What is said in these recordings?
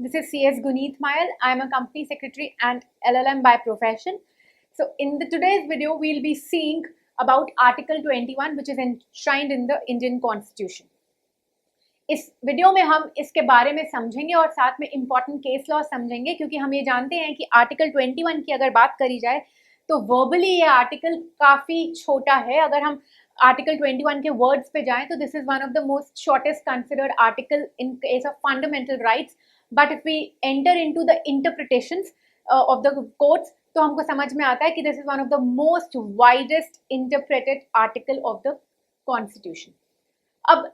This is CS Guneet Mayal. I am a company secretary and LLM by profession. So in today's video, we'll be seeing about Article 21, which is enshrined in the Indian Constitution. इस video में हम इसके बारे में समझेंगे और साथ में इम्पॉर्टेंट केस लॉ समझेंगे, क्योंकि हम ये जानते हैं कि आर्टिकल 21 की अगर बात करी जाए तो वर्बली ये आर्टिकल काफ़ी छोटा है. अगर हम आर्टिकल 21 के वर्ड्स पे जाएं तो this is one of the most shortest considered article in case of fundamental rights. But if we enter into the interpretations of the courts तो हमको समझ में आता है कि this is one of the most widest interpreted article of the constitution. अब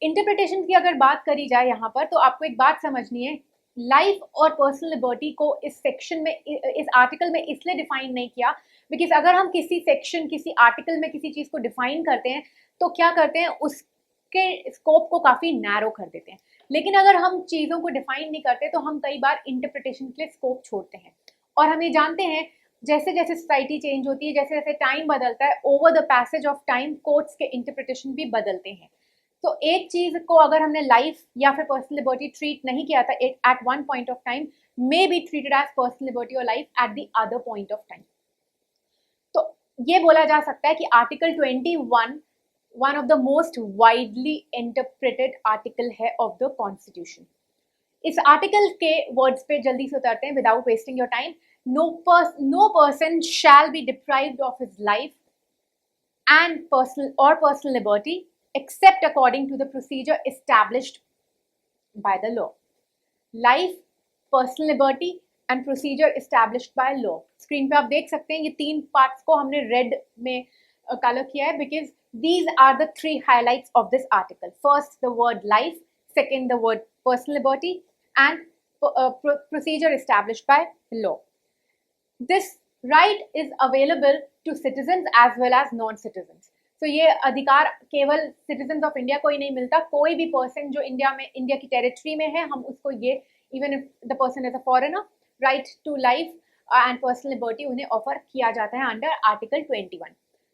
interpretation की अगर बात करी जाए यहाँ पर तो आपको एक बात समझनी है. लाइफ और पर्सनल लिबर्टी को इस सेक्शन में, इस आर्टिकल में इसलिए डिफाइन नहीं किया बिकॉज अगर हम किसी सेक्शन, किसी आर्टिकल में किसी चीज़ को डिफाइन करते हैं तो क्या करते हैं, उसके स्कोप को काफ़ी नैरो कर देते हैं. लेकिन अगर हम चीज़ों को डिफाइन नहीं करते तो हम कई बार इंटरप्रिटेशन के लिए स्कोप छोड़ते हैं. और हम ये जानते हैं जैसे जैसे सोसाइटी चेंज होती है, जैसे जैसे टाइम बदलता है, over the passage of time courts के इंटरप्रिटेशन भी बदलते हैं. तो एक चीज को अगर हमने लाइफ या फिर पर्सनल लिबर्टी ट्रीट नहीं किया था at one point of time, may be treated as personal liberty और life at the other point of time. तो ये बोला जा सकता है कि article 21 one of the most widely interpreted article है ऑफ द कॉन्स्टिट्यूशन. इस आर्टिकल के वर्ड्स पे जल्दी से उतरते हैं without wasting your time. No person shall be deprived of his life and personal liberty except according to the procedure established by the law. Life, personal liberty and procedure established by law. Screen पे आप देख सकते हैं ये तीन parts को हमने red में कलर किया है because these are the three highlights of this article. First, the word life. Second, the word personal liberty and procedure established by law. This right is available to citizens as well as non-citizens. तो ये अधिकार केवल citizens of India को ही नहीं मिलता, कोई भी person जो इंडिया की टेरिटरी में है, हम उसको ये, even if the person is a foreigner, right to life and personal liberty उन्हें ऑफर किया जाता है अंडर आर्टिकल 21.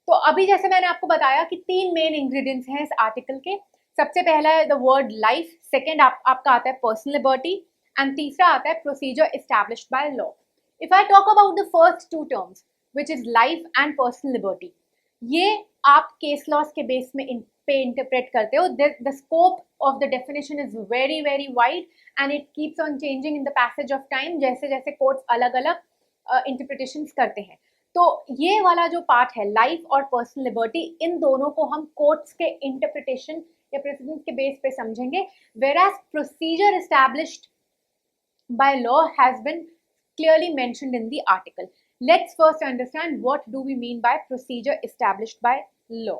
तो अभी जैसे मैंने आपको बताया कि तीन मेन इंग्रेडिएंट्स हैं इस आर्टिकल के. सबसे पहला है द वर्ड लाइफ, सेकेंड आपका आता है पर्सनल लिबर्टी एंड तीसरा आता है procedure established by law. If I talk about the first two terms which is life and personal liberty, ये आप केस लॉस के बेस में पे इंटरप्रेट करते हो. The scope of the definition is very very wide and it keeps on changing in the passage of time, जैसे जैसे courts अलग अलग इंटरप्रिटेशंस करते हैं. तो ये वाला जो पार्ट है लाइफ और पर्सनल लिबर्टी, इन दोनों को हम कोर्ट्स के इंटरप्रिटेशन या प्रेसिडेंस के बेस पे समझेंगे. Whereas procedure established by law has been clearly mentioned in the article. Let's first understand what do we mean by procedure established by law.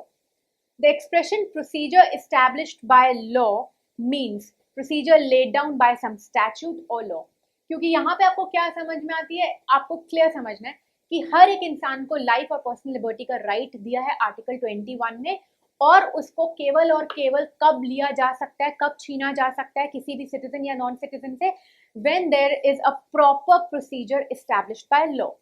The expression procedure established by law means procedure laid down by some statute or law. क्योंकि यहाँ पे आपको क्या समझ में आती है, आपको क्लियर समझना है कि हर एक इंसान को लाइफ और पर्सनल लिबर्टी का राइट दिया है आर्टिकल 21 ने, और उसको केवल और केवल कब लिया जा सकता है, कब छीना जा सकता है किसी भी सिटीजन या नॉन सिटीजन से, when there is a proper procedure established by law.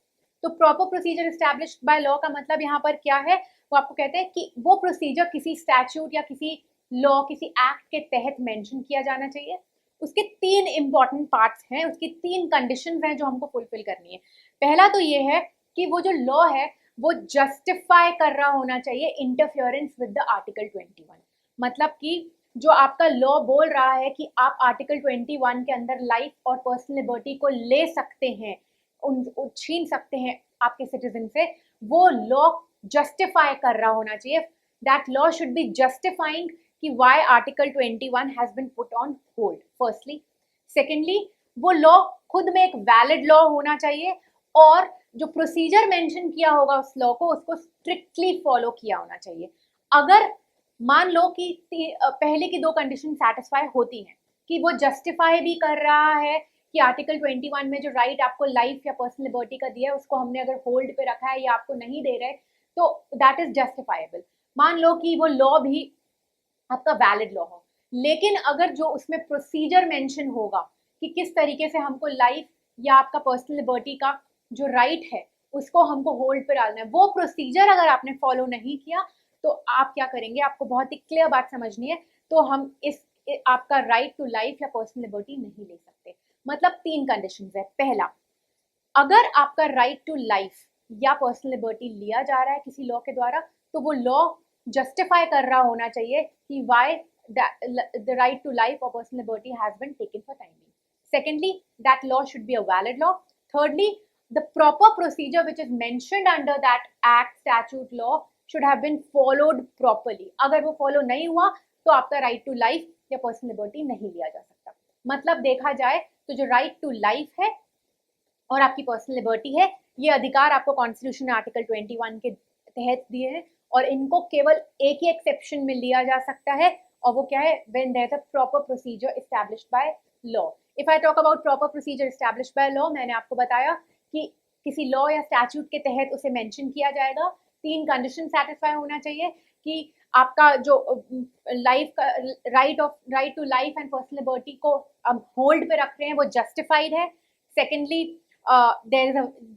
तो proper procedure established by law का मतलब यहाँ पर क्या है, वो आपको कहते हैं कि वो प्रोसीजर किसी स्टैट्यूट या किसी लॉ, किसी एक्ट के तहत मेंशन किया जाना चाहिए. उसके तीन इंपॉर्टेंट पार्ट्स हैं, उसकी तीन कंडीशंस हैं जो हमको फुलफिल करनी है. पहला तो ये है कि वो जो लॉ है वो जस्टिफाई कर रहा होना चाहिए इंटरफियरेंस विद द आर्टिकल 21. मतलब कि जो आपका लॉ बोल रहा है कि आप आर्टिकल 21 के अंदर लाइफ और पर्सनल लिबर्टी को ले सकते हैं, छीन सकते हैं आपके सिटीजन से, वो लॉ जस्टिफाई कर रहा होना चाहिए. That law should be justifying कि why article 21 has been put on hold, firstly. Secondly, वो लॉ खुद में एक वैलिड लॉ होना चाहिए और जो प्रोसीजर मेंशन किया होगा उस लॉ को, उसको स्ट्रिक्टली फॉलो किया होना चाहिए. अगर मान लो कि पहले की दो कंडीशन सेटिस्फाई होती हैं कि वो जस्टिफाई भी कर रहा है कि आर्टिकल 21 में जो राइट आपको लाइफ या पर्सनल लिबर्टी का दिया है उसको हमने अगर होल्ड पे रखा है या आपको नहीं दे रहे, तो दैट इज जस्टिफाइबल. मान लो कि वो लॉ भी आपका वैलिड लॉ हो, लेकिन अगर जो उसमें प्रोसीजर मेंशन होगा कि किस तरीके से हमको लाइफ या आपका पर्सनल लिबर्टी का जो राइट है उसको हमको होल्ड पे डालना है, वो प्रोसीजर अगर आपने फॉलो नहीं किया तो आप क्या करेंगे, आपको बहुत ही क्लियर बात समझनी है. तो हम इस आपका राइट टू लाइफ या पर्सनल लिबर्टी नहीं ले सकते. मतलब 3 कंडीशंस है। पहला, अगर आपका राइट टू लाइफ या पर्सनल लिबर्टी लिया जा रहा है किसी लॉ के द्वारा, तो वो लॉ जस्टिफाई कर रहा होना चाहिए कि why the right to life और personal liberty has been taken for time being. Secondly, that law should be a valid law. Thirdly, the proper procedure which is mentioned under that act, statute, law should have been followed properly. अगर वो follow नहीं हुआ तो आपका right to life या personal liberty नहीं लिया जा सकता। मतलब देखा जाए तो जो राइट टू लाइफ है और आपकी पर्सनल लिबर्टी है, ये अधिकार आपको कॉन्स्टिट्यूशन आर्टिकल 21 के तहत दिए हैं और इनको केवल एक ही एक्सेप्शन में लिया जा सकता है, और वो क्या है, when there is a proper procedure established by law. If I talk about proper procedure established by law, मैंने आपको बताया कि किसी लॉ या स्टैट्यूट के तहत उसे मेंशन किया जाएगा, 3 कंडीशन सेटिस्फाई होना चाहिए कि आपका जो लाइफ का right to life and personal liberty को होल्ड पे रख रहे हैं वो जस्टिफाइड है। Secondly,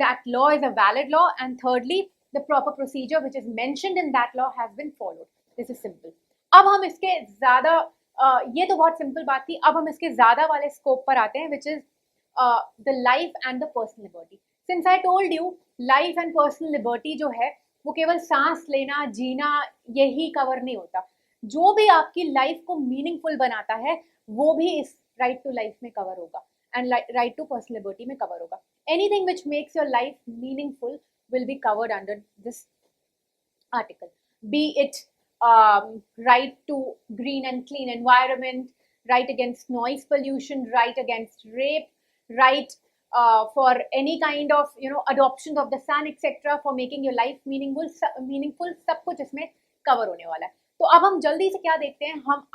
that law is a valid law, and thirdly, the proper procedure which is mentioned in that law has been followed. This is simple. अब हम इसके ज़्यादा ये तो बहुत सिंपल बात थी। अब हम इसके ज़्यादा वाले स्कोप पर आते हैं, which is the life and the personal liberty. Since I told you, life and personal liberty जो है वो केवल सांस लेना, जीना, यही कवर नहीं होता। जो भी आपकी लाइफ को मीनिंगफुल बनाता है वो भी इस राइट टू लाइफ में कवर होगा and right to personal liberty में कवर होगा। Anything which makes your life meaningful will be covered under this article, be it right to green and clean environment, right against noise pollution, right against rape, right for any kind of adoption of the son etc, for making your life meaningful सब कुछ इसमें cover होने वाला है। तो अब हम जल्दी से क्या देखते हैं, हम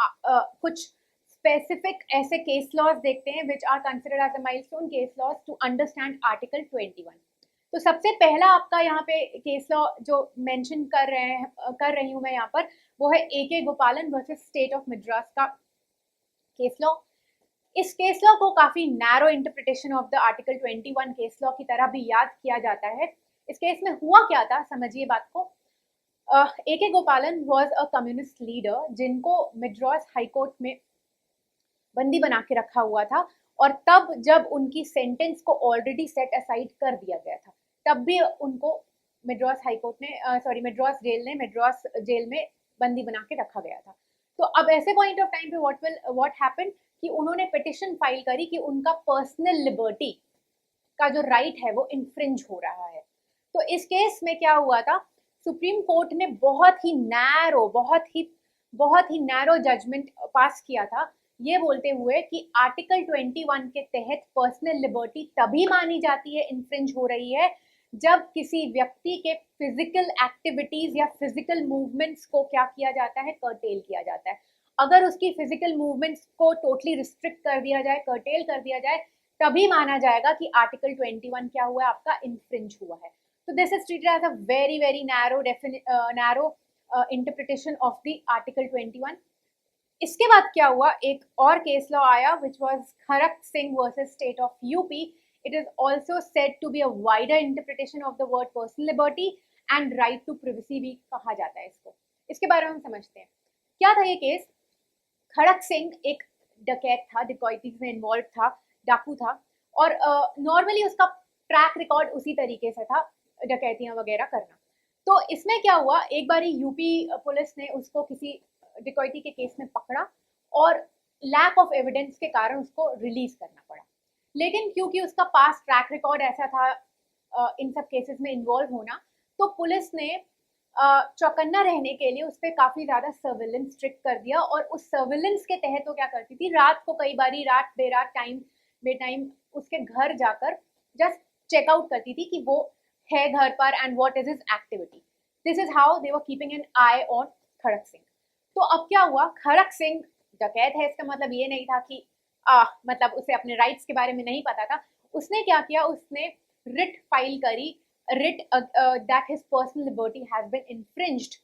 कुछ स्पेसिफिक ऐसे केस लॉज देखते हैं which are considered as a milestone case laws to understand article 21। तो सबसे पहला आपका यहाँ पे केस लॉ जो मेंशन कर रही हूँ मैं यहाँ पर, वो है AK गोपालन वर्सेस स्टेट ऑफ मद्रास का केस लॉ। इस केस लॉ को काफी narrow interpretation of the article 21 case law की तरह भी याद किया जाता है। इस केस में हुआ क्या था, समझिए बात को। AK गोपालन वॉज अ कम्युनिस्ट लीडर जिनको मद्रास हाईकोर्ट में बंदी बना के रखा हुआ था, और तब जब उनकी सेंटेंस को ऑलरेडी सेट असाइड कर दिया गया था, तब भी उनको मद्रास हाईकोर्ट ने मद्रास जेल में बंदी बना के रखा गया था। तो अब ऐसे पॉइंट ऑफ टाइम पे व्हाट हैपेंड कि उन्होंने पिटिशन फाइल करी कि उनका पर्सनल लिबर्टी का जो राइट है वो इन्फ्रिंज हो रहा है। तो इस केस में क्या हुआ था, सुप्रीम कोर्ट ने बहुत ही नैरो जजमेंट पास किया था, ये बोलते हुए कि आर्टिकल 21 के तहत पर्सनल लिबर्टी तभी मानी जाती है इन्फ्रिंज हो रही है जब किसी व्यक्ति के फिजिकल एक्टिविटीज या फिजिकल मूवमेंट्स को क्या किया जाता है, कर्टेल किया जाता है। अगर उसकी फिजिकल मूवमेंट्स को टोटली रिस्ट्रिक्ट कर दिया जाए, कर्टेल कर दिया जाए, तभी माना जाएगा कि आर्टिकल 21 क्या हुआ है, आपका इन्फ्रिंज हुआ है। तो this is treated as a very narrow interpretation of the article 21। इसके बाद क्या हुआ, एक और केस लॉ आया which was Kharak Singh versus state of UP. It is also said to be a wider interpretation of the word personal liberty and right to privacy भी कहा जाता है इसको। इसके बारे में हम समझते हैं क्या था ये केस। खड़क सिंह एक डकैत था, डिकॉइटी में इन्वॉल्व था, डाकू था, और नॉर्मली उसका ट्रैक रिकॉर्ड उसी तरीके से था, डकैतियां वगैरह करना। तो इसमें क्या हुआ, एक बारी यूपी पुलिस ने उसको किसी डिकॉइटी के केस में पकड़ा और लैक ऑफ एविडेंस के कारण उसको रिलीज करना पड़ा। लेकिन क्योंकि उसका पास ट्रैक रिकॉर्ड ऐसा था इन सब केसेस में इन्वॉल्व होना, तो पुलिस ने चौकन्ना रहने के लिए उस पर काफी ज्यादा सर्विलेंस स्ट्रिक्ट कर दिया, और उस सर्विलेंस के तहत वो क्या करती थी, रात को कई बारी बेरात टाइम उसके घर जाकर जस्ट चेकआउट करती थी कि वो है घर पर and what is his activity. This is how they were keeping an eye on Khadak Singh. तो अब क्या हुआ, खड़क सिंह डकैत है, इसका मतलब ये नहीं था कि मतलब उसे अपने राइट्स के बारे में नहीं पता था। उसने क्या किया, उसने रिट फाइल करी, writ that his personal liberty has been infringed,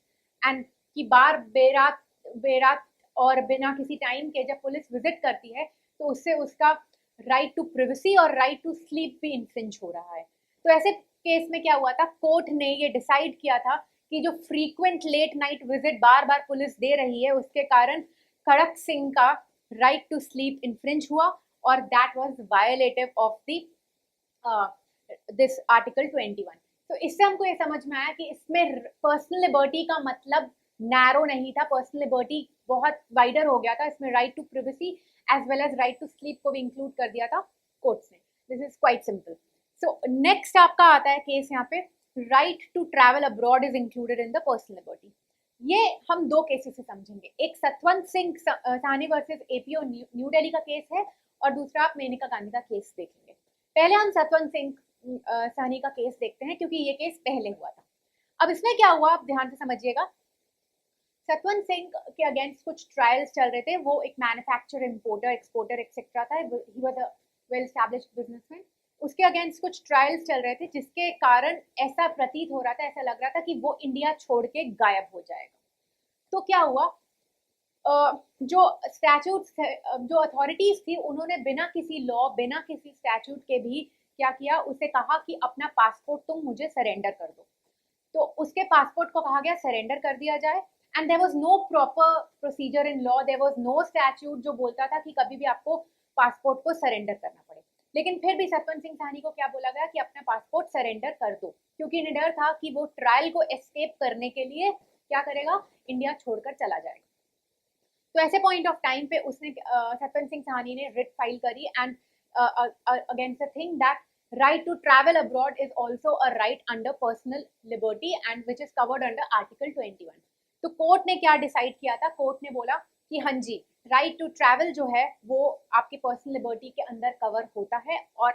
and की बार बेरात और बिना किसी टाइम के जब पुलिस विजिट करती है तो उससे उसका राइट टू प्रिवेसी और राइट टू स्लीप भी इन्फ्रिंज हो रहा है। तो ऐसे केस में क्या हुआ था, कोर्ट ने ये डिसाइड किया था कि जो फ्रीक्वेंट लेट नाइट विजिट बार बार पुलिस दे रही है, उसके कारण खड़क सिंह का राइट टू स्लीप इन्फ्रिंज हुआ, और that was violative of the this article 21। तो इससे हमको ये समझ में आया कि इसमें पर्सनल लिबर्टी का मतलब नैरो नहीं था, पर्सनल लिबर्टी बहुत वाइडर हो गया था। इसमें right to privacy as well as right to sleep को भी इंक्लूड कर दिया था कोर्ट्स ने। This is quite simple. So next आपका आता है केस यहाँ पे, right to travel abroad is included in the personal liberty. ये हम दो केसेस से समझेंगे, एक सतवंत सिंह साहनी वर्सेस एपीओ न्यू दिल्ली का केस है और दूसरा आप मेनका गांधी का केस देखेंगे। पहले हम सतवंत सिंह साहनी का केस देखते हैं क्योंकि ये केस पहले हुआ था। अब इसमें क्या हुआ आप ध्यान से समझिएगा। सतवंत सिंह के अगेंस्ट कुछ ट्रायल्स चल रहे थे, वो एक मैन्युफैक्चरर, इंपोर्टर, एक्सपोर्टर एक्सेट्रा था, he was a well established businessman. उसके अगेंस्ट कुछ ट्रायल्स चल रहे थे जिसके कारण ऐसा प्रतीत हो रहा था, ऐसा लग रहा था कि वो इंडिया छोड़ के गायब हो जाएगा। तो क्या हुआ, जो स्टैट्यूट, जो अथॉरिटीज थी, उन्होंने बिना किसी लॉ, बिना किसी स्टैट्यूट के भी क्या किया, उसे कहा कि अपना पासपोर्ट तुम मुझे सरेंडर कर दो। तो उसके पासपोर्ट को कहा गया सरेंडर कर दिया जाए and there was no proper procedure in law, there was no statute जो बोलता था कि कभी भी आपको पासपोर्ट को सरेंडर करना पड़े। लेकिन फिर भी सतवंत सिंह साहनी को क्या बोला गया कि अपना पासपोर्ट सरेंडर कर दो, क्योंकि इन्हें डर था कि वो ट्रायल को एस्केप करने के लिए क्या करेगा, इंडिया छोड़कर चला जाएगा। तो ऐसे पॉइंट ऑफ टाइम पे उसने सतवंत सिंह साहनी ने रिट फाइल करी and against the thing that right to travel abroad is also a right under personal liberty and which is covered under article 21। तो कोर्ट ने क्या डिसाइड किया था, कोर्ट ने बोला कि हाँ जी, राइट टू ट्रैवल जो है वो आपकी पर्सनल लिबर्टी के अंदर कवर होता है और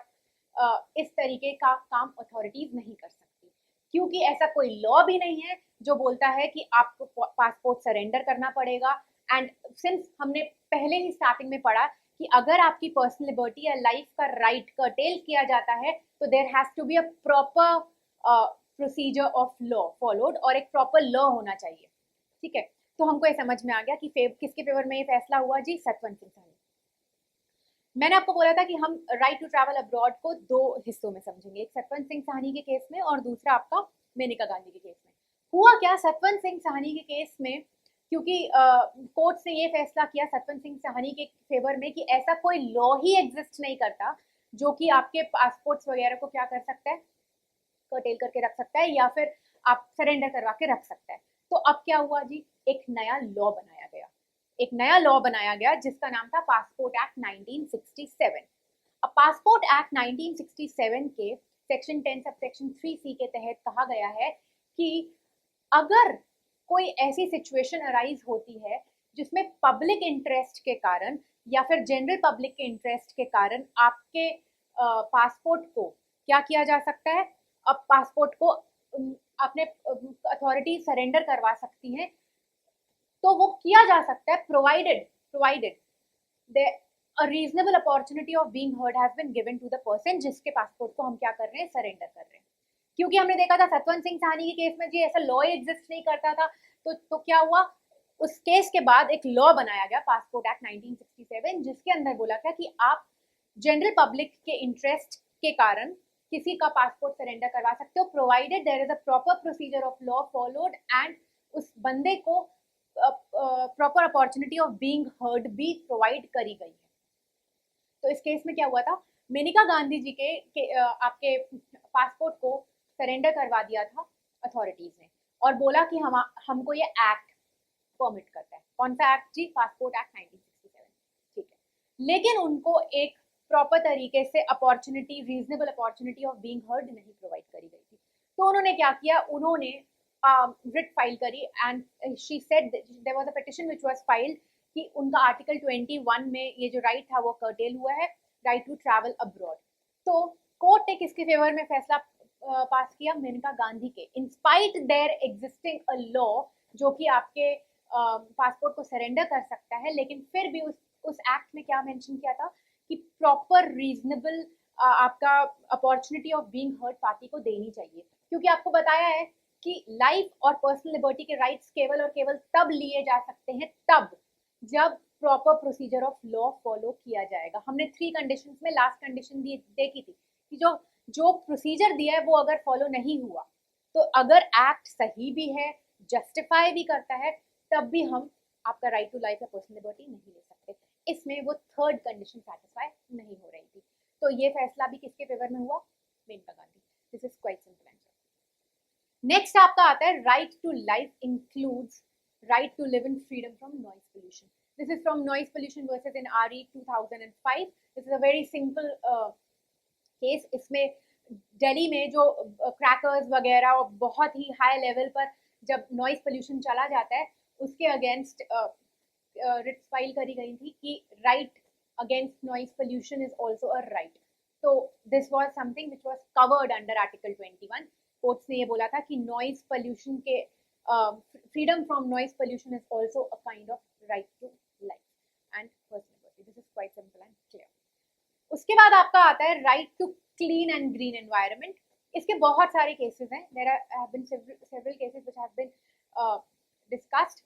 इस तरीके का काम अथॉरिटीज नहीं कर सकती, क्योंकि ऐसा कोई लॉ भी नहीं है जो बोलता है कि आपको पासपोर्ट सरेंडर करना पड़ेगा। एंड सिंस हमने पहले ही स्टार्टिंग में पढ़ा कि अगर आपकी पर्सनल लिबर्टी या लाइफ का राइट कर्टेल किया जाता है तो there has to be a proper procedure of law followed और एक प्रॉपर लॉ होना चाहिए। ठीक है, तो हमको ये समझ में आ गया कि किसके फेवर में ये फैसला हुआ जी, सतवंत सिंह साहनी। मैंने आपको बोला था कि हम राइट टू ट्रैवल अब्रॉड को दो हिस्सों में समझेंगे, एक सतवंत सिंह साहनी के केस में और दूसरा आपका मेनका गांधी के केस में। हुआ क्या, सतवंत सिंह साहनी के केस में क्योंकि कोर्ट ने ये फैसला किया सतवंत सिंह साहनी के फेवर में कि ऐसा कोई लॉ ही एग्जिस्ट नहीं करता जो कि आपके पासपोर्ट्स वगैरह को क्या कर सकता है, कर्टेल करके रख सकता है या फिर आप सरेंडर करवा के रख सकता है। तो अब क्या हुआ जी, एक नया लॉ बनाया गया, एक नया लॉ बनाया गया जिसका नाम था पासपोर्ट एक्ट 1967। अब पासपोर्ट एक्ट 1967 के सेक्शन 10 सब सेक्शन 3C के तहत कहा गया है कि अगर कोई ऐसी सिचुएशन अराइज होती है जिसमें पब्लिक इंटरेस्ट के कारण या फिर जनरल पब्लिक के इंटरेस्ट के कारण आपके पासपोर्ट को क्या किया जा सकता है, अब पासपोर्ट को अपने अथॉरिटी सरेंडर करवा सकती हैं, तो वो किया जा सकता है provided a reasonable opportunity of being heard has been given to the person जिसके पासपोर्ट को हम क्या कर रहे हैं, सरेंडर कर रहे हैं। क्योंकि हमने देखा था सतवंत सिंह साहनी के केस में जी ऐसा लॉ एग्जिस्ट नहीं करता था, तो क्या हुआ, उस केस के बाद एक लॉ बनाया गया पासपोर्ट एक्ट 1967 जिसके अंदर बोला गया कि आप जनरल पब्लिक के इंटरेस्ट के कारण किसी का पासपोर्ट सरेंडर करवा सकते हो provided there is a proper procedure of law followed and उस बंदे को proper opportunity of being heard भी प्रोवाइड करी गई है। तो इस केस में क्या हुआ था, मेनका गांधी जी के आपके पासपोर्ट को सरेंडर करवा दिया था अथॉरिटीज ने और बोला कि हमको ये एक्ट परमिट करता है। कौन सा एक्ट जी, पासपोर्ट एक्ट 1967। ठीक है, लेकिन उनको एक प्रॉपर तरीके से opportunity, reasonable opportunity of being heard नहीं प्रोवाइड करी गई थी। तो उन्होंने क्या किया, उन्होंने रिट फाइल करी and she said there was a petition which was filed कि उनका आर्टिकल 21 में ये जो राइट था वो कर्टेल हुआ है, राइट टू ट्रैवल अब्रॉड। तो कोर्ट ने किसके फेवर में फैसला पास किया, मेनका गांधी के, in spite their existing a law जो कि आपके पासपोर्ट को सरेंडर कर सकता है, लेकिन फिर भी उस एक्ट में क्या मेंशन किया था कि प्रॉपर रीजनेबल आपका opportunity of being heard party को देनी चाहिए, क्योंकि आपको बताया है कि लाइफ और पर्सनल लिबर्टी के राइट्स केवल और केवल तब लिए जा सकते हैं तब जब proper procedure of law follow किया जाएगा। हमने 3 कंडीशंस में लास्ट कंडीशन देखी थी कि जो प्रोसीजर दिया है वो अगर फॉलो नहीं हुआ तो अगर एक्ट सही भी है, जस्टिफाई भी करता है, तब भी हम आपका राइट टू लाइफ या पर्सनल लिबर्टी नहीं ले सकते। इसमें वो थर्ड कंडीशन सेटिस्फाई नहीं हो रही थी। तो ये फैसला भी किसके फेवर में हुआ? Maneka Gandhi. This is quite simple answer. Next आपका आता है right to life includes right to live in freedom from noise pollution. This is from noise pollution versus in RE 2005। This is a very simple case. इसमें दिल्ली में जो crackers वगैरह और बहुत ही high level पर जब नॉइज पोल्यूशन चला जाता है, उसके अगेंस्ट रिट्स फाइल करी गई थी कि right against noise pollution is also a right. तो this was something which was covered under article 21। Courts ने ये बोला था कि नॉइज पोल्यूशन के freedom from noise pollution is also a kind of right to life and personal liberty. This is quite simple and clear. उसके बाद आपका आता है right to clean and green environment. इसके बहुत सारे केसेस हैं। There have been several cases which have been discussed.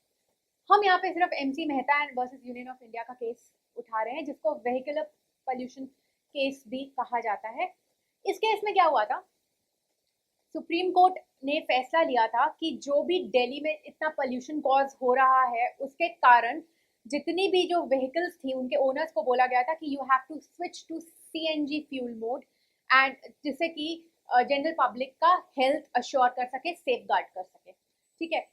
हम यहाँ पे सिर्फ MC Mehta and versus union of India का केस उठा रहे हैं, जिसको वेहिकुलर पोल्यूशन केस भी कहा जाता है। इस केस में क्या हुआ था? सुप्रीम कोर्ट ने फैसला लिया था कि जो भी दिल्ली में इतना पोल्यूशन कॉज हो रहा है, उसके कारण जितनी भी जो व्हीकल्स थी उनके ओनर्स को बोला गया था कि you have to switch to CNG fuel mode, and जिससे कि जनरल पब्लिक का हेल्थ अश्योर कर सके, सेफ गार्ड कर सके। ठीक है।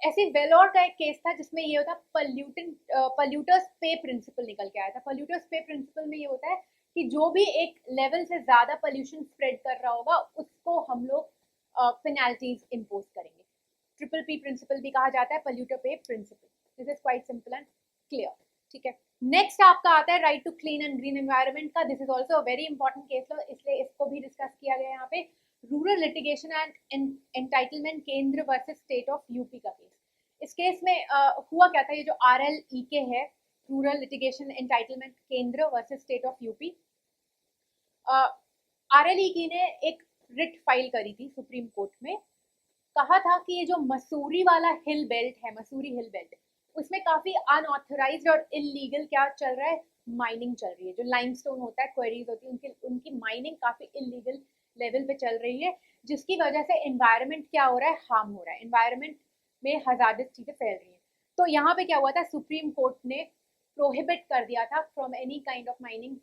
ऐसे वेलोर का एक केस था जिसमें ये होता पल्यूटर्स पे प्रिंसिपल निकल के आया था। पल्यूटर्स पे प्रिंसिपल में ये होता है कि जो भी एक लेवल से ज्यादा पोल्यूशन स्प्रेड कर रहा होगा उसको हम लोग पेनल्टीज इम्पोज करेंगे। Triple P प्रिंसिपल भी कहा जाता है, polluter pays principle. This is quite simple and clear. ठीक है। नेक्स्ट आपका आता है right to clean and green environment का। This is also a very important case, इसलिए इसको भी डिस्कस किया गया यहाँ पे। Rural litigation and entitlement Kendra versus state of UP का केस। इस केस में हुआ क्या था? ये जो RLEK है, rural litigation entitlement Kendra versus state of UP, RLEK ने एक रिट फाइल करी थी सुप्रीम कोर्ट में। कहा था कि ये जो मसूरी वाला हिल बेल्ट है, मसूरी हिल बेल्ट, उसमें काफी अनऑथराइज्ड और इलीगल क्या चल रहा है? माइनिंग चल रही है। जो लाइमस्टोन होता है, क्वेरीज होती है, उनकी माइनिंग काफी इलीगल लेवल पे चल रही है, जिसकी वजह से एनवायरनमेंट क्या हो रहा है? हार्म हो रहा है। एनवायरनमेंट में हजारदस चीजें फैल रही हैं। तो यहाँ पे क्या हुआ था? सुप्रीम कोर्ट ने प्रोहिबिट कर दिया था from any kind of mining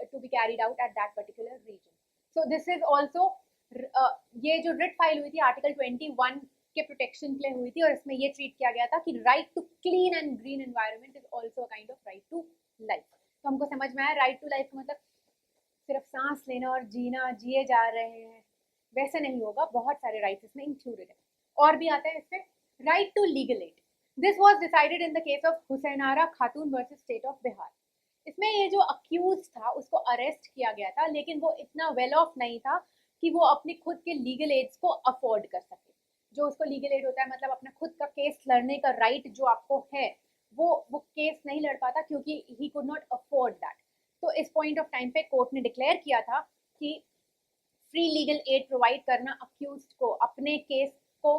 to be carried out at that particular region. So this is also, ये जो रिट फाइल हुई थी आर्टिकल 21 के प्रोटेक्शन के लिए हुई थी, और इसमें ये ट्रीट किया गया था कि right to clean and green environment is also kind of right to life. तो हमको समझ में आया राइट टू लाइफ का मतलब सिर्फ सांस लेना और जीना, जिए जा रहे हैं, वैसे नहीं होगा। बहुत सारे राइट्स इसमें इंक्लूडेड है। और भी आता है इसमें right to legal aid. This was decided in the case of Hussainara Khatoon versus state of Bihar. इसमें ये जो अक्यूज था उसको अरेस्ट किया गया था, लेकिन वो इतना वेल ऑफ नहीं था कि वो अपने खुद के लीगल एड्स को अफोर्ड कर सके। जो उसको लीगल एड होता है मतलब अपना खुद का केस लड़ने का राइट जो आपको है, वो केस नहीं लड़ पाता क्योंकि he could not afford that. तो इस पॉइंट ऑफ टाइम पे कोर्ट ने डिक्लेयर किया था कि फ्री लीगल एड प्रोवाइड करना अक्यूज्ड को अपने केस को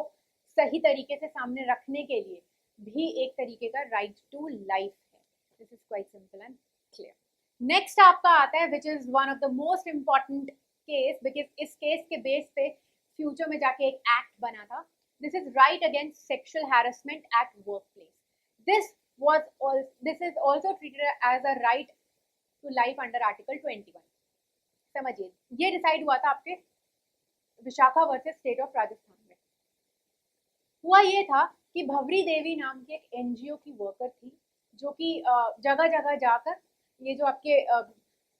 सही तरीके से सामने रखने के लिए भी एक तरीके का राइट टू लाइफ है। This is quite simple and clear. Next आपका आता है which is one of the most important case, because इस केस के बेस पे फ्यूचर में जाके एक एक्ट बना था। This is right against sexual harassment at work place. This is also treated as a right to life under article 21। समझिए, ये डिसाइड हुआ था आपके Vishakha versus state of Rajasthan में। हुआ ये था कि भवरी देवी नाम की एक NGO की वर्कर थी, जो कि जगह जगह जाकर ये जो आपके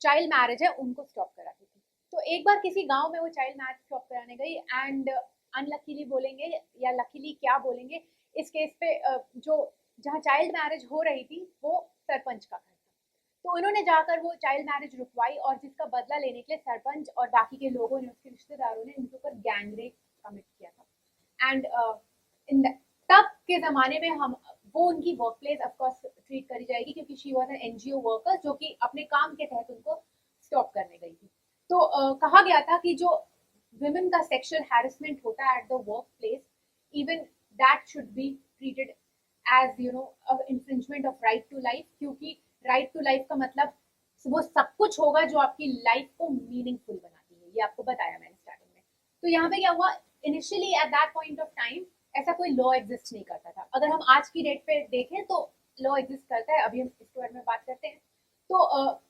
चाइल्ड मैरिज है उनको स्टॉप कराती थी। तो एक बार किसी गांव में वो चाइल्ड मैरिज स्टॉप कराने गई, एंड अनलकीली बोलेंगे या लकीली क्या बोलेंगे, इस केस पे जो जहाँ चाइल्ड मैरिज हो रही थी वो सरपंच का घर था। तो उन्होंने जाकर वो चाइल्ड मैरिज रुकवाई, और जिसका बदला लेने के लिए सरपंच और बाकी के लोगों ने, उसके रिश्तेदारों ने इनके ऊपर गैंग रेप कमिट किया था। एंड तब के ज़माने में हम वो उनकी वर्क प्लेस ऑफकोर्स ट्रीट करी जाएगी, क्योंकि she was an NGO worker जो कि अपने काम के तहत उनको स्टॉप करने गई थी। तो कहा गया था कि जो women का सेक्सुअल हैरेसमेंट होता है at the work place, even that should be treated as infringement of right to life, क्योंकि राइट टू लाइफ का मतलब वो सब कुछ होगा जो आपकी लाइफ को मीनिंगफुल बनाती है। ये आपको बताया मैंने स्टार्टिंग में। तो यहाँ पे क्या हुआ, initially at that point of time ऐसा कोई लॉ एग्जिस्ट नहीं करता था। अगर हम आज की डेट पे देखें तो लॉ एग्जिस्ट करता है, अभी हम इसके बारे में बात करते हैं। तो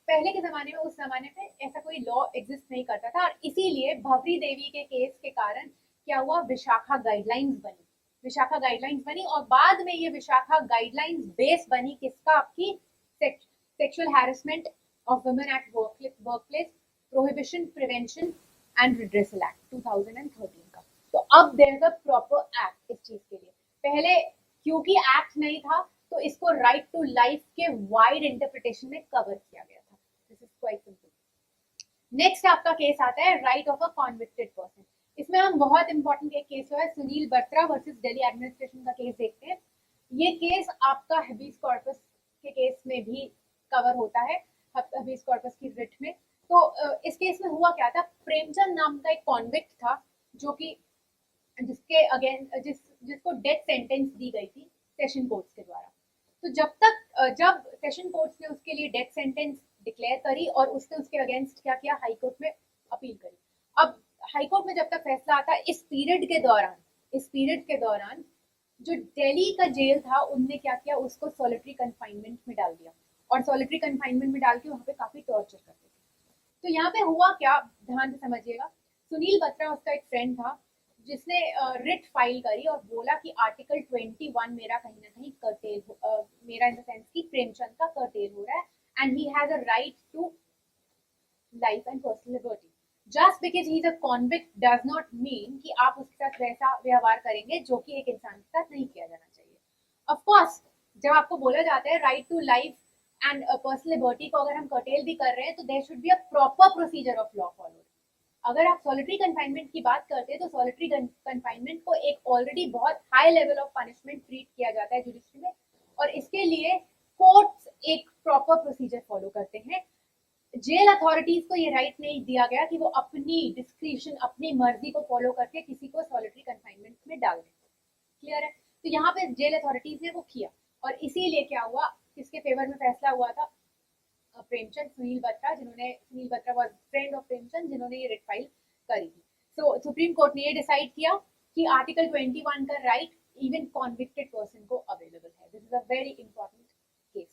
पहले के ज़माने में, उस ज़माने में ऐसा कोई लॉ एग्जिस्ट नहीं करता था, और इसीलिए भवरी देवी के केस के कारण क्या हुआ, विशाखा गाइडलाइंस बनी। विशाखा गाइडलाइंस बनी और बाद में ये विशाखा गाइडलाइंस बेस बनी किसका, आपकी sexual harassment of women at workplace prohibition prevention and redressal act 2013 का। तो अब there is a proper act इस चीज के लिए। पहले क्योंकि एक्ट नहीं था, तो इसको राइट टू लाइफ के वाइड इंटरप्रिटेशन में कवर किया गया था। This is quite simple. Next आपका केस आता है right of a convicted person. इसमें हम बहुत इंपॉर्टेंट एक केस है सुनील बत्रा वर्सेस दिल्ली एडमिनिस्ट्रेशन का केस देखते हैं। ये केस आपका हेबियस कॉर्पस के केस में भी कवर होता है, हेबियस कॉर्पस की रिट में। तो इस केस में हुआ क्या था, प्रेमचंद नाम का एक कॉन्विक्ट था जो कि जिसके अगेंस्ट जिसको डेथ सेंटेंस दी गई थी सेशन कोर्ट्स के द्वारा। तो जब सेशन कोर्ट्स ने उसके लिए डेथ सेंटेंस डिक्लेयर करी और उसने उसके अगेंस्ट क्या किया, हाई कोर्ट में अपील करी। अब हाई कोर्ट में जब तक फैसला आता है, इस पीरियड के दौरान जो दिल्ली का जेल था उनने क्या किया, उसको सॉलिटरी कंफाइनमेंट में डाल दिया, और सॉलिटरी कंफाइनमेंट में डाल के वहां पे काफी टॉर्चर करते थे। तो यहाँ पे हुआ क्या, ध्यान से समझिएगा। सुनील बत्रा उसका एक फ्रेंड था जिसने रिट फाइल करी और बोला कि आर्टिकल 21 मेरा कहीं ना कहीं कर्टेल मेरा इन द सेंस कि प्रेमचंद का कर्टेल हो रहा है, and he has a right to life and personal liberty. Just because he is a convict does not mean कि आप उसके साथ वैसा व्यवहार करेंगे जो कि एक इंसान के साथ नहीं किया जाना चाहिए। ऑफ कोर्स जब आपको बोला जाता है right to life and personal liberty को अगर हम कर्टेल भी कर रहे हैं, तो there should be a proper procedure of law followed. अगर आप सॉलिटरी कंफाइनमेंट की बात करते हैं, तो सॉलिटरी कंफाइनमेंट को एक ऑलरेडी बहुत high level of punishment treat किया जाता है जुडिशरी में, और इसके लिए कोर्ट्स एक प्रॉपर प्रोसीजर फॉलो करते हैं। जेल अथॉरिटीज को ये राइट नहीं दिया गया कि वो अपनी डिस्क्रिप्शन, अपनी मर्जी को फॉलो करके किसी को सॉलिटरी कंफाइनमेंट में डाल दें। क्लियर है? तो यहाँ पे जेल अथॉरिटीज ने वो किया, और इसीलिए क्या हुआ, किसके फेवर में फैसला हुआ था, Premchand, Sunil Batra was friend of Premchand जिन्होंने ये रिट फाइल करी थी। सो सुप्रीम कोर्ट ने ये डिसाइड किया कि आर्टिकल 21 का राइट इवन कॉन्विक्टेड पर्सन को अवेलेबल है। This is a very important case.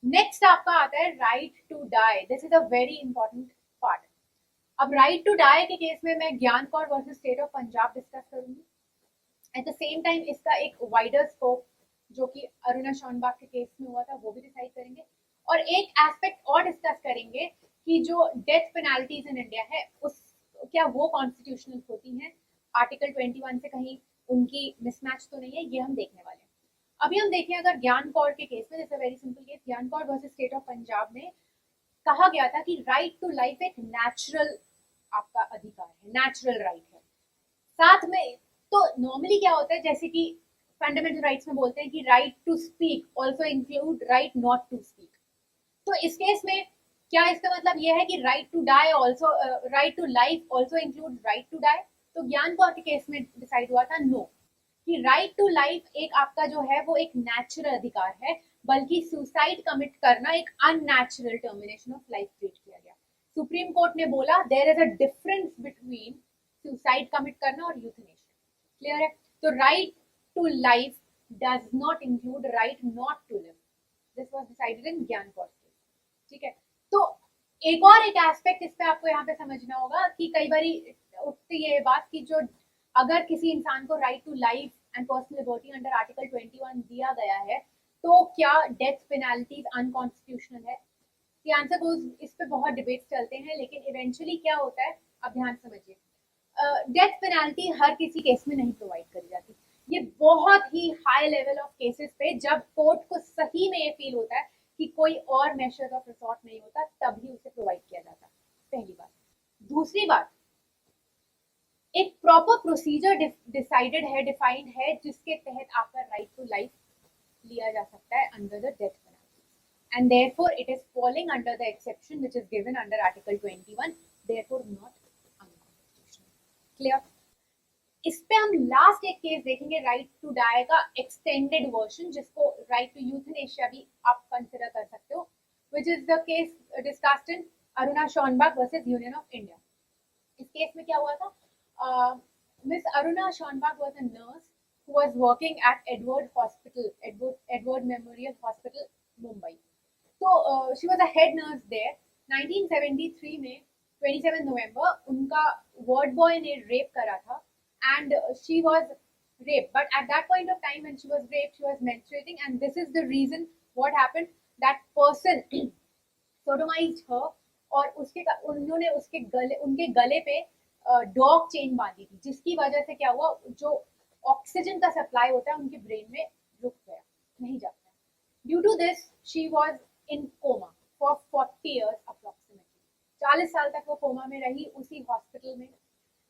Next आपका आता है right to die. This is a very important part. अब राइट टू डाई के केस में मैं Gian Kaur versus state of Punjab discuss करूंगी। एट द सेम टाइम इसका एक वाइडर स्कोप जो कि अरुणा शॉनबाग के केस में हुआ था वो भी डिसाइड करेंगे, और एक एस्पेक्ट और डिस्कस करेंगे कि जो डेथ पेनाल्टीज इन इंडिया है उस क्या वो कॉन्स्टिट्यूशनल होती हैं, आर्टिकल 21 से कहीं उनकी मिसमैच तो नहीं है, ये हम देखने वाले हैं। अभी हम देखें अगर ज्ञान कौर के केस में, जैसे वेरी सिंपल केस, ज्ञान Kaur versus state of Punjab में कहा गया था कि राइट टू लाइफ एक नेचुरल आपका अधिकार है, नेचुरल राइट है। साथ में तो नॉर्मली क्या होता है, जैसे कि फंडामेंटल राइट्स में बोलते हैं कि right to speak also include right not to speak. तो इस केस में क्या इसका मतलब यह है कि right to die also, right to life also include right to die? तो ज्ञान कौर के केस में डिसाइड हुआ था नो, कि राइट टू लाइफ एक आपका जो है वो एक नेचुरल अधिकार है, बल्कि सुसाइड कमिट करना एक unnatural termination of life treat किया गया। सुप्रीम कोर्ट ने बोला there is a difference between suicide commit करना और यूथनेशिया। क्लियर है? तो right to life does not include right not to live. This was decided in Gian Kaur case. ठीक है? तो एक एस्पेक्ट इस पे आपको यहाँ पे समझना होगा कि कई बार उठती है ये बात कि जो अगर किसी इंसान को right to life and personal liberty under article 21 दिया गया है, तो क्या डेथ पेनाल्टीज अनकॉन्स्टिट्यूशनल है? The answer goes, इस पे बहुत डिबेट्स चलते हैं, लेकिन इवेंचुअली क्या होता है, अब ध्यान समझिए, डेथ पेनाल्टी हर किसी केस में नहीं प्रोवाइड करी जाती। ये बहुत ही हाई लेवल ऑफ केसेस पे जब कोर्ट को सही में ये फील होता है कि कोई और मेजर्स ऑफ रिसोर्ट नहीं होता, तभी उसे प्रोवाइड किया जाता। पहली बात। दूसरी बात, एक प्रॉपर प्रोसीजर डिसाइडेड है, डिफाइंड है, जिसके तहत आपका राइट टू लाइफ लिया जा सकता है under the death penalty, and therefore it is falling under the exception which is given under article 21, therefore not unconstitutional. Clear? इस पे हम लास्ट एक केस देखेंगे राइट टू डाई का एक्सटेंडेड वर्जन, जिसको राइट टू यूथनेशिया भी आप consider कर सकते हो, which is the case discussed in Aruna Shanbaug versus union of India. इस केस में क्या हुआ था, miss Aruna शॉनबाग was a nurse who was working at Edward Memorial Hospital, Mumbai. So she was a head nurse there. 1973 में 27 नवंबर उनका वार्ड बॉय ने rape करा था, and she was raped. But at that point of time when she was raped, she was menstruating, and this is the reason what happened. That person sodomized her, और उन्होंने उनके गले पे dog chain बांधी थी, जिसकी वजह से क्या हुआ, जो ऑक्सीजन का सप्लाई होता है उनके ब्रेन में रुक गया, नहीं जाता। Due to this she was in coma for 40 years approximately. 40 साल तक वो कोमा में रही उसी हॉस्पिटल में,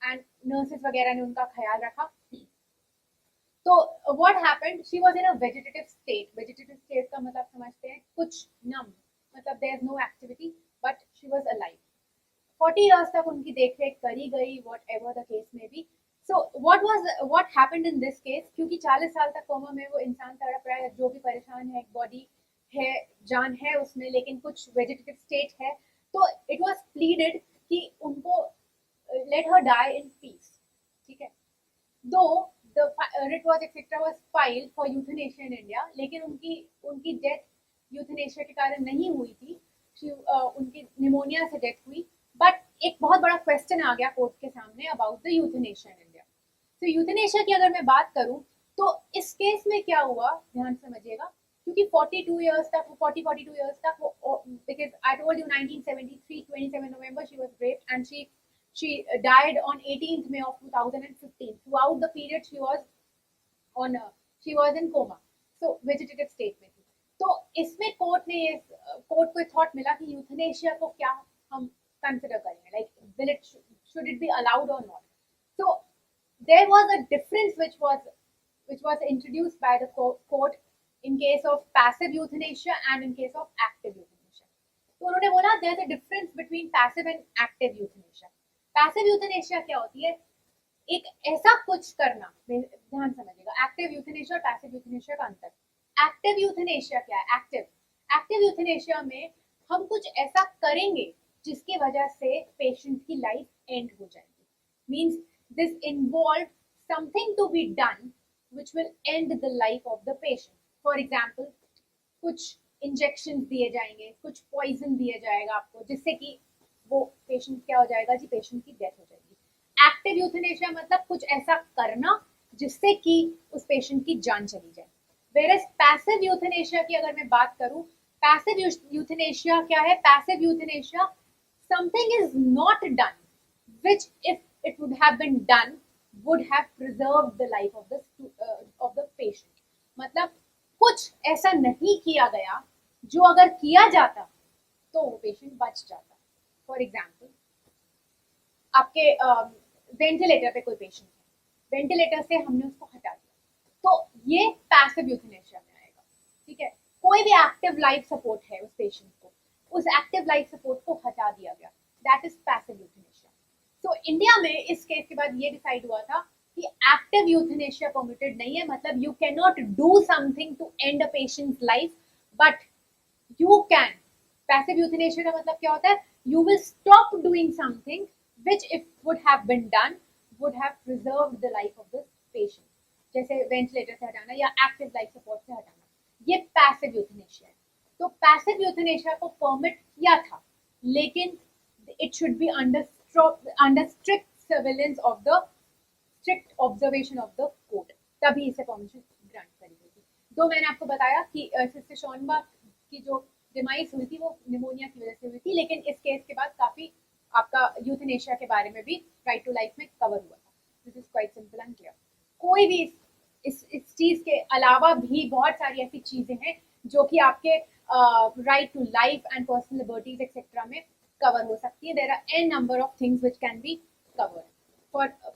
एंड नर्सेस वगैरह ने उनका ख्याल रखा। तो what happened, she was in a vegetative state. Vegetative state का मतलब समझते हैं, कुछ नम, मतलब there is no activity but she was alive. 40 years तक उनकी देखरेख करी गई, व्हाटएवर द केस में be. So what happened in this case, क्योंकि 40 साल तक कोमा में वो इंसान तड़प रहा है, जो भी परेशान है, बॉडी है, जान है उसमें, लेकिन कुछ वेजिटेटिव स्टेट है, तो इट वाज प्लीडेड कि उनको let her die in peace, ठीक है। दो the writ was etc was filed for euthanasia in India, लेकिन उनकी डेथ यूथनेशिया के कारण नहीं हुई थी। उनकी निमोनिया से डेथ हुई। बट एक बहुत बड़ा क्वेश्चन आ गया कोर्ट के सामने about the euthanasia in India. तो यूथनेशिया की अगर मैं बात करूं तो इस केस में क्या हुआ, ध्यान समझिएगा, क्योंकि 42 years तक, 42 years तक वो, because I told you 1973 27 November she was raped and she died on 18th May of 2015. Throughout the period she was in coma, so vegetative state में थी। तो इसमें कोर्ट को थॉट मिला कि यूथनेशिया को क्या हम कंसिडर करेंगे, like should it be allowed or not. So there was a difference which was introduced by the court in case of passive euthanasia and in case of active euthanasia. तो उन्होंने बोला there is a difference between passive and active euthanasia. Passive euthanasia क्या होती है, एक ऐसा कुछ करना, ध्यान समझिएगा, एक्टिव यूथनेशिया और पैसिव यूथनेशिया का अंतर। एक्टिव यूथनेशिया क्या है, एक्टिव यूथनेशिया में हम कुछ ऐसा करेंगे जिसकी वजह से पेशेंट की लाइफ एंड हो जाएगी। Means this involve something to be done which will end the life of the patient. For example, कुछ इंजेक्शन दिए जाएंगे, कुछ पॉइजन दिया जाएगा आपको, जिससे कि वो पेशेंट क्या हो जाएगा जी, पेशेंट की डेथ हो जाएगी। एक्टिव यूथनेशिया मतलब कुछ ऐसा करना जिससे कि उस पेशेंट की जान चली जाए। वेयरएज पैसिव यूथनेशिया की अगर मैं बात करूं, पैसिव यूथनेशिया क्या है, passive euthanasia something is not done which if it would have been done would have preserved the life of the patient। मतलब कुछ ऐसा नहीं किया गया जो अगर किया जाता तो वो पेशेंट बच जाता। फॉर एग्जाम्पल, आपके वेंटिलेटर पे कोई पेशेंट है, वेंटिलेटर से हमने उसको हटा दिया, तो ये पैसिव यूथनेशिया में आएगा, ठीक है। कोई भी एक्टिव लाइफ सपोर्ट है उस पेशेंट को, उस एक्टिव लाइफ सपोर्ट को हटा दिया गया, दैट इज पैसिव यूथनेशिया। तो इंडिया में इस केस के बाद ये डिसाइड हुआ था कि एक्टिव यूथनेशिया परमिटेड नहीं है, मतलब you can not do something to end a patient's life, but you can. Passive euthanasia का मतलब क्या होता है, you will stop doing something which if would have been done would have preserved the life of the patient, जैसे ventilator से हटाना या active life support से हटाना, ये पैसिव यूथनेशिया है। तो पैसिव यूथनेशिया को परमिट किया था, लेकिन it should be under strict surveillance of the strict observation of the court, तभी इसे परमिशन ग्रांट करी गई थी। तो मैंने आपको बताया कि सिस्टर शोनबा की जो डिमाइस हुई थी वो निमोनिया की वजह से हुई थी, लेकिन इस केस के बाद काफी आपका यूथनेशिया के बारे में भी राइट टू लाइफ में कवर हुआ था। This is quite simple and clear. कोई भी इस चीज के अलावा भी बहुत सारी ऐसी चीजें हैं जो कि आपके right to life and personal liberties etcetera में कवर हो सकती है। There are an number of things which can be covered.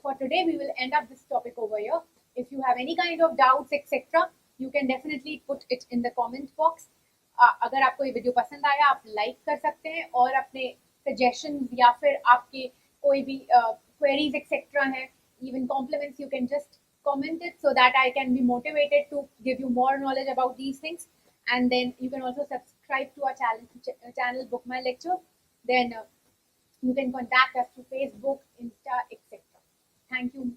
For today we will end up this topic over here. If you have any kind of doubts etc, you can definitely put it in the comment box. अगर आपको ये video पसंद आया आप like कर सकते हैं, और अपने सजेशंस या फिर आपके कोई भी क्वेरीज एक्सेट्रा हैं, even compliments, you can just comment it so that I can be motivated to give you more knowledge about these things. And then you can also subscribe to our channel Book My Lecture. Then you can contact us through Facebook, Insta, etc. Thank you.